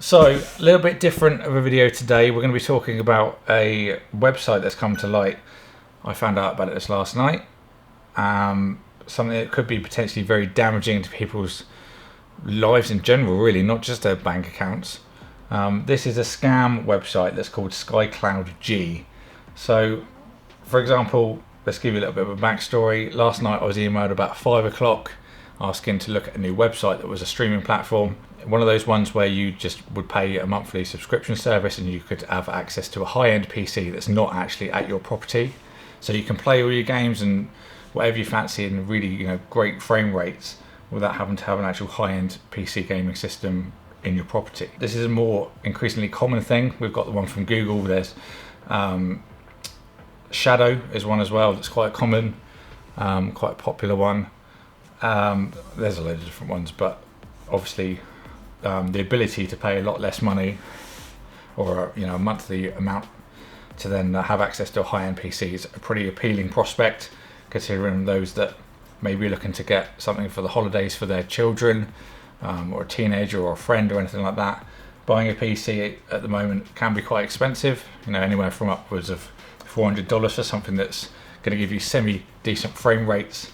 So, a little bit different of a video today. We're going to be talking about a website that's come to light. I found out about it this last night. Something that could be potentially very damaging to people's lives in general, really, not just their bank accounts. This is a scam website that's called SkyCloud G. So, for example, let's give you a little bit of a backstory. Last night I was emailed about 5 o'clock asking to look at a new website that was a streaming platform. One of those ones where you just would pay a monthly subscription service and you could have access to a high-end PC that's not actually at your property. So you can play all your games and whatever you fancy in really, great frame rates without having to have an actual high-end PC gaming system in your property. This is a more increasingly common thing. We've got the one from Google. There's Shadow is one as well that's quite common, quite a popular one. There's a load of different ones, but obviously the ability to pay a lot less money or a monthly amount to then have access to a high-end PC is a pretty appealing prospect, considering those that may be looking to get something for the holidays for their children, or a teenager or a friend or anything like that. Buying a PC at the moment can be quite expensive, anywhere from upwards of $400 for something that's going to give you semi-decent frame rates.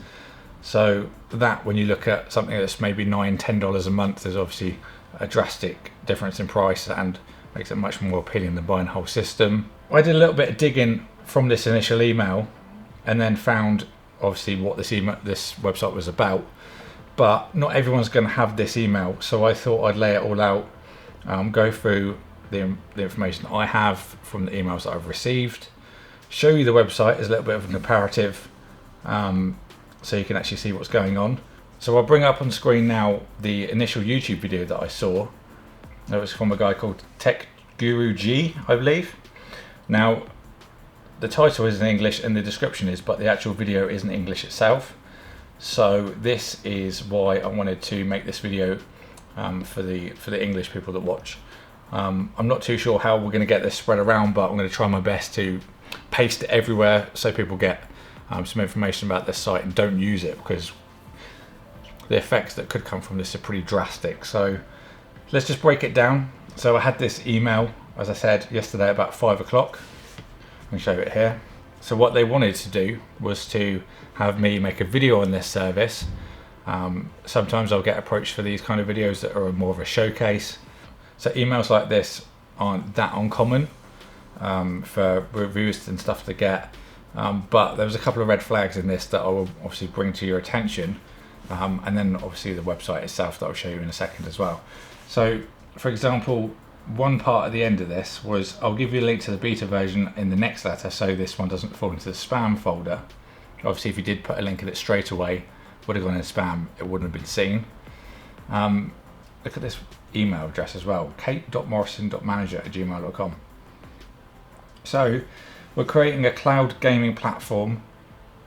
So that, when you look at something that's maybe $9-10 a month, there's obviously a drastic difference in price and makes it much more appealing than buying a whole system. I did a little bit of digging from this initial email and then found obviously what this website was about, but not everyone's going to have this email, so I thought I'd lay it all out, go through the information I have from the emails that I've received, show you the website as a little bit of a comparative, so you can actually see what's going on. So I'll bring up on screen now the initial YouTube video that I saw. It was from a guy called Tech Guru G, I believe. Now, the title is in English and the description is, but the actual video isn't English itself. So this is why I wanted to make this video for the English people that watch. I'm not too sure how we're going to get this spread around, but I'm going to try my best to paste it everywhere so people get some information about this site and don't use it, because the effects that could come from this are pretty drastic. So let's just break it down. So I had this email, as I said, yesterday about 5 o'clock. Let me show it here. So what they wanted to do was to have me make a video on this service. Sometimes I'll get approached for these kind of videos that are more of a showcase. So emails like this aren't that uncommon for reviews and stuff to get. But there was a couple of red flags in this that I will obviously bring to your attention. And then obviously the website itself that I'll show you in a second as well. So for example, one part at the end of this was, I'll give you a link to the beta version in the next letter so this one doesn't fall into the spam folder. Obviously if you did put a link in it straight away, would have gone in spam, it wouldn't have been seen. Look at this email address as well, kate.morrison.manager@gmail.com. So we're creating a cloud gaming platform.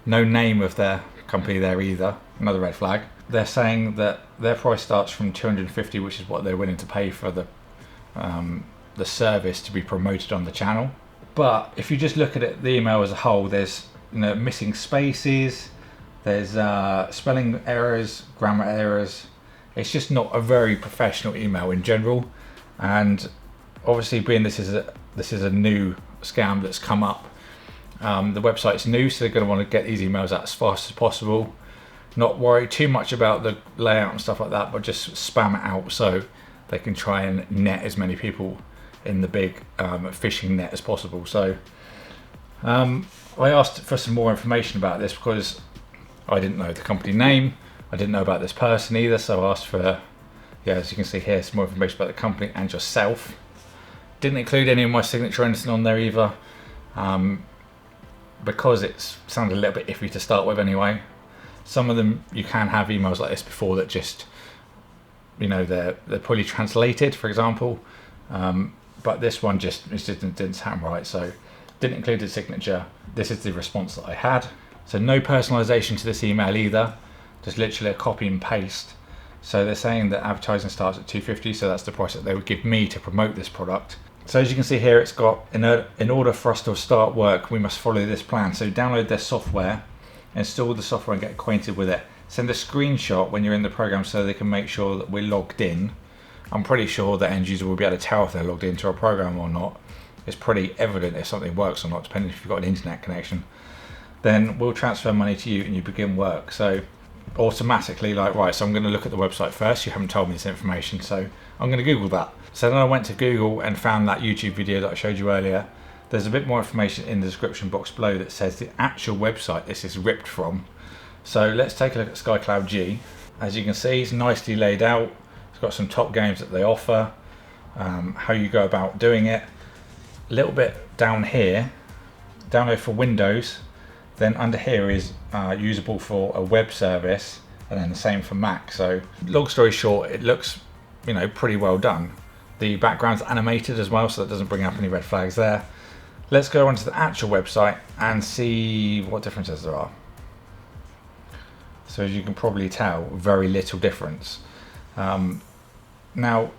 No name of their company there either, another red flag. They're saying that their price starts from $250, which is what they're willing to pay for the service to be promoted on the channel. But if you just look at it, the email as a whole, there's missing spaces, there's spelling errors, grammar errors. It's just not a very professional email in general. And obviously, being this is a new scam that's come up, the website's new, so they're going to want to get these emails out as fast as possible. Not worry too much about the layout and stuff like that, but just spam it out so they can try and net as many people in the big phishing net as possible. So I asked for some more information about this because I didn't know the company name, I didn't know about this person either, so I asked for, as you can see here, some more information about the company and yourself. Didn't include any of my signature or anything on there either, because it sounded a little bit iffy to start with anyway. Some of them, you can have emails like this before that just, they're poorly translated, for example. But this one just didn't sound right, so didn't include the signature. This is the response that I had. So no personalization to this email either, just literally a copy and paste. So they're saying that advertising starts at $250, so that's the price that they would give me to promote this product. So as you can see here, it's got, in order for us to start work, we must follow this plan. So download their software, install the software and get acquainted with it. Send a screenshot when you're in the program so they can make sure that we're logged in. I'm pretty sure the end user will be able to tell if they're logged into a program or not. It's pretty evident if something works or not, depending if you've got an internet connection. Then we'll transfer money to you and you begin work. So automatically, like, right, so I'm going to look at the website first. You haven't told me this information, so I'm going to Google that. So then I went to Google and found that YouTube video that I showed you earlier. There's a bit more information in the description box below that says the actual website this is ripped from. So let's take a look at SkyCloud G. As you can see, it's nicely laid out. It's got some top games that they offer, how you go about doing it. A little bit down here, download for Windows. Then under here is usable for a web service, and then the same for Mac. So long story short, it looks, you know, pretty well done. The background's animated as well, so that doesn't bring up any red flags there. Let's go onto the actual website and see what differences there are. So as you can probably tell, very little difference. Now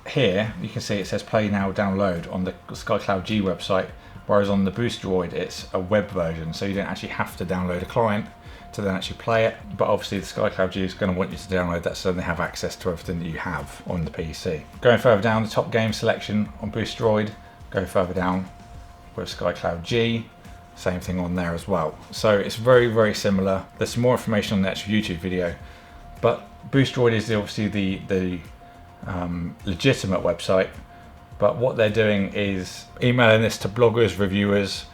here you can see it says play now download on the SkyCloud G website, whereas on the Boostdroid it's a web version, so you don't actually have to download a client to then actually play it. But obviously the SkyCloud G is going to want you to download that so they have access to everything that you have on the PC. Going further down, the top game selection on Boostdroid, go further down with SkyCloud G, same thing on there as well. So it's very, very similar. There's some more information on the actual YouTube video, but Boostdroid is obviously the legitimate website. But what they're doing is emailing this to bloggers, reviewers,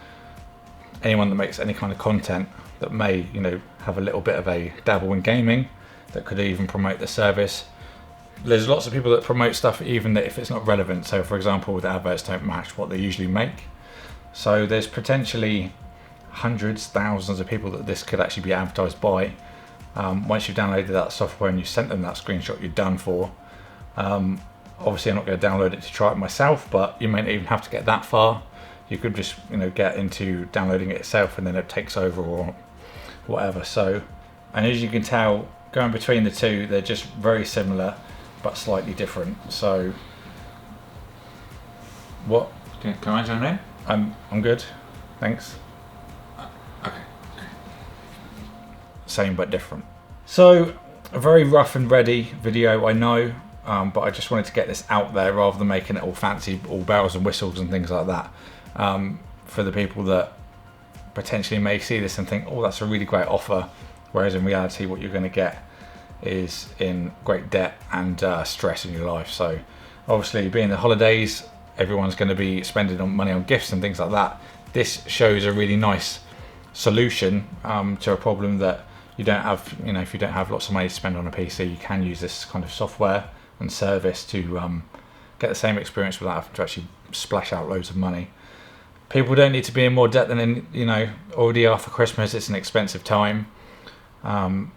anyone that makes any kind of content that may, you know, have a little bit of a dabble in gaming, that could even promote the service. There's lots of people that promote stuff even if it's not relevant. So for example, the adverts don't match what they usually make. So there's potentially hundreds, thousands of people that this could actually be advertised by. Once you've downloaded that software and you sent them that screenshot, you're done for. Obviously I'm not going to download it to try it myself, but you may not even have to get that far. You could just, you know, get into downloading it itself and then it takes over or whatever. So, and as you can tell, going between the two, they're just very similar but slightly different. So what Can I join in? I'm good, thanks. Okay. Same but different. So a very rough and ready video, I know, but I just wanted to get this out there rather than making it all fancy, all bells and whistles and things like that. For the people that potentially may see this and think, oh, that's a really great offer, whereas in reality what you're going to get is in great debt and stress in your life. So obviously being the holidays, everyone's going to be spending money on gifts and things like that. This shows a really nice solution to a problem that you don't have. You know, if you don't have lots of money to spend on a PC, you can use this kind of software and service to get the same experience without having to actually splash out loads of money. People don't need to be in more debt than you know, already after Christmas. It's an expensive time, and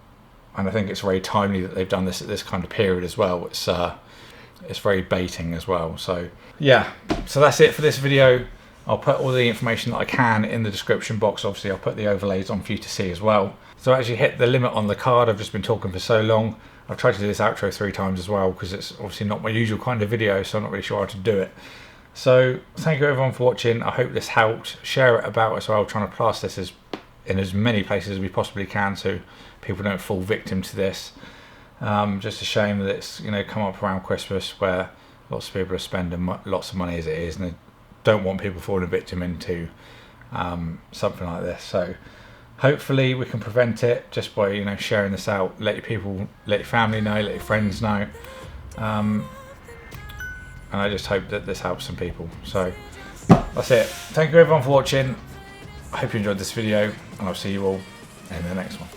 I think it's very timely that they've done this at this kind of period as well. It's very baiting as well. So yeah, so that's it for this video. I'll put all the information that I can in the description box. Obviously I'll put the overlays on for you to see as well. So I actually hit the limit on the card. I've just been talking for so long. I've tried to do this outro 3 times as well because it's obviously not my usual kind of video, so I'm not really sure how to do it. So thank you everyone for watching. I hope this helped. Share it about as well, trying to plaster this in as many places as we possibly can so people don't fall victim to this. Just a shame that it's, you know, come up around Christmas where lots of people are spending lots of money as it is, and they don't want people falling victim into something like this. So hopefully we can prevent it just by, you know, sharing this out. Let your people, let your family know, let your friends know, and I just hope that this helps some people. So that's it. Thank you everyone for watching. I hope you enjoyed this video, and I'll see you all in the next one.